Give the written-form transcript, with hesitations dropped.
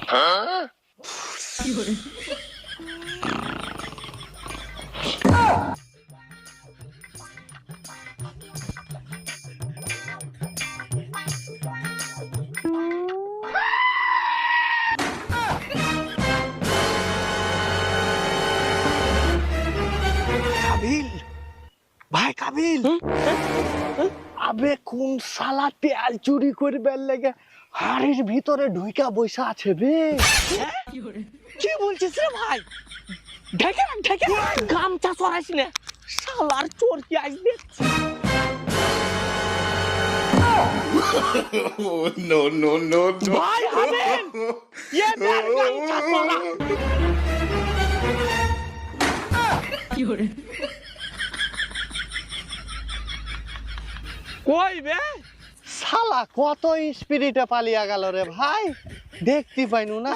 কাবিল ভাই কাবিল আবে কোন শালা তেল চুরি করবার লেগে হাড়ির ভিতরে ঢুইকা বইসা আছে বে। কি বলছিস রে ভাই? ঢেকে রাখ, ঢেকে রাখ, গামছা সরাইস না, শালার চোর কি আসবে। No, no, no, no. ভাই হাবিল, ये देख গামছা সরা। কই বে? শালা কত স্পিরিটে পালিয়া গেল রে ভাই, দেখতে পাইনু না।